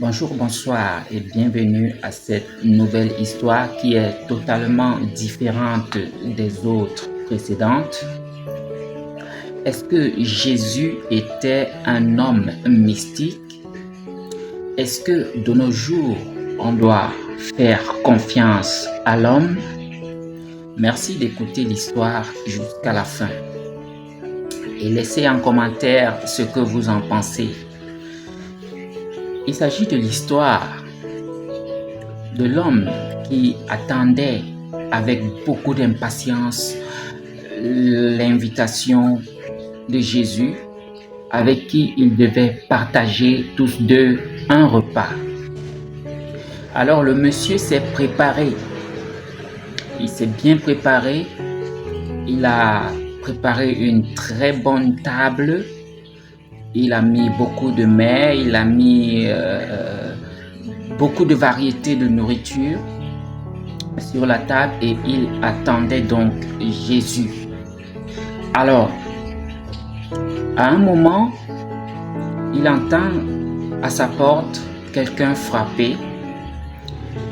Bonjour, bonsoir et bienvenue à cette nouvelle histoire qui est totalement différente des autres précédentes. Est-ce que Jésus était un homme mystique? Est-ce que de nos jours, on doit faire confiance à l'homme? Merci d'écouter l'histoire jusqu'à la fin et laissez en commentaire ce que vous en pensez. Il s'agit de l'histoire de l'homme qui attendait avec beaucoup d'impatience l'invitation de Jésus avec qui il devait partager tous deux un repas. Alors le monsieur s'est préparé, il s'est bien préparé, il a préparé une très bonne table, il a mis beaucoup de mets, il a mis beaucoup de variétés de nourriture sur la table et il attendait donc Jésus. Alors, à un moment, il entend à sa porte quelqu'un frapper.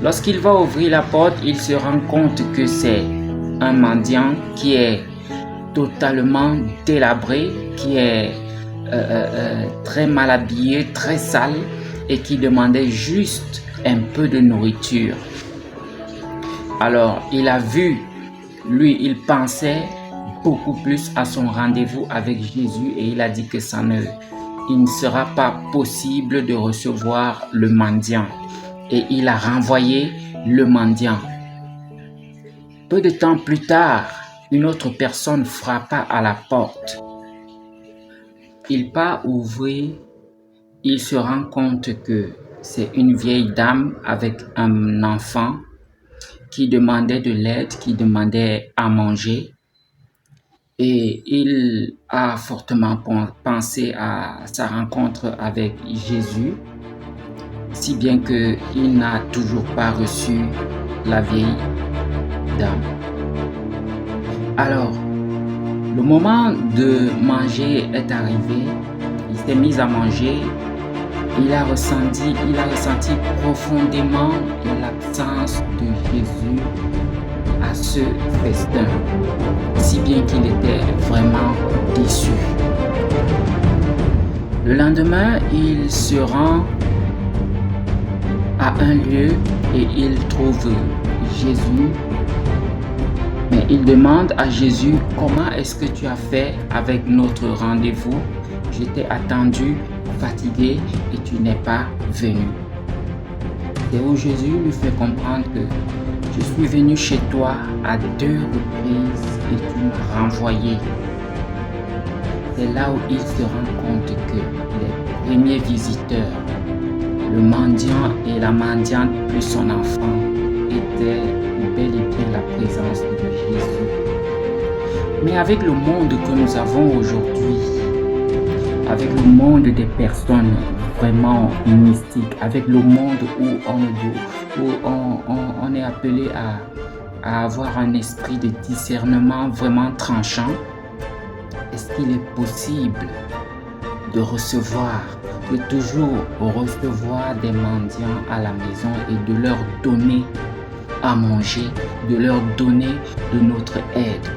Lorsqu'il va ouvrir la porte, il se rend compte que c'est un mendiant qui est totalement délabré, qui est très mal habillé, très sale et qui demandait juste un peu de nourriture. Alors, il a vu, lui, il pensait beaucoup plus à son rendez-vous avec Jésus et il a dit que il ne sera pas possible de recevoir le mendiant. Et il a renvoyé le mendiant. Peu de temps plus tard, une autre personne frappa à la porte. Il part ouvrir, il se rend compte que c'est une vieille dame avec un enfant qui demandait de l'aide, qui demandait à manger. Et il a fortement pensé à sa rencontre avec Jésus, si bien qu'il n'a toujours pas reçu la vieille dame. Alors, le moment de manger est arrivé, il s'est mis à manger, il a ressenti profondément l'absence de Jésus à ce festin, si bien qu'il était vraiment déçu. Le lendemain, il se rend à un lieu et il trouve Jésus. Mais il demande à Jésus, comment est-ce que tu as fait avec notre rendez-vous? Je t'ai attendu, fatigué et tu n'es pas venu. Et où Jésus lui fait comprendre que je suis venu chez toi à 2 reprises et tu m'as renvoyé. C'est là où il se rend compte que les premiers visiteurs, le mendiant et la mendiante plus son enfant, étaient bel et bien la présence de Jésus. Mais avec le monde que nous avons aujourd'hui, avec le monde des personnes vraiment mystiques, avec le monde où on est appelé à avoir un esprit de discernement vraiment tranchant, est-ce qu'il est possible de toujours recevoir des mendiants à la maison et de leur donner à manger, de leur donner de notre aide?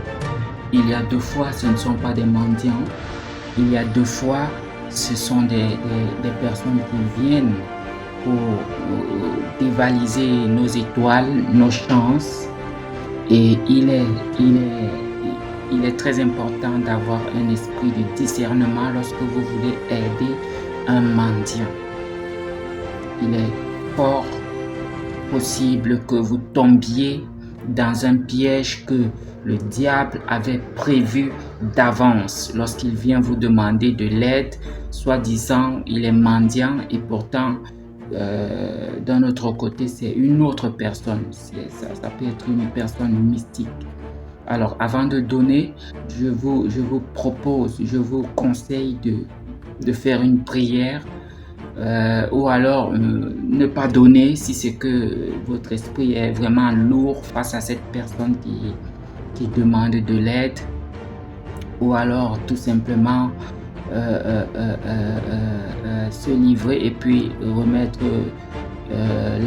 Il y a 2 fois, ce ne sont pas des mendiants. Il y a 2 fois, ce sont des personnes qui viennent pour dévaliser nos étoiles, nos chances. Et il est très important d'avoir un esprit de discernement lorsque vous voulez aider un mendiant. Il est fort possible que vous tombiez dans un piège que le diable avait prévu d'avance lorsqu'il vient vous demander de l'aide, soi-disant il est mendiant et pourtant d'un autre côté c'est une autre personne, ça peut être une personne mystique. Alors avant de donner, je vous conseille de faire une prière ou alors ne pas donner si c'est que votre esprit est vraiment lourd face à cette personne qui demande de l'aide, ou alors tout simplement se livrer et puis remettre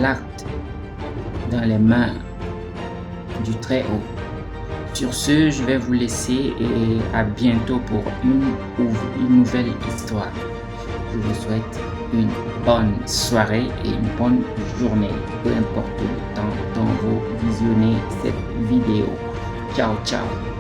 l'acte dans les mains du Très-Haut. Sur ce, je vais vous laisser et à bientôt pour une nouvelle histoire. Je vous souhaite une bonne soirée et une bonne journée, peu importe le temps dont vous visionnez cette vidéo. Ciao, ciao.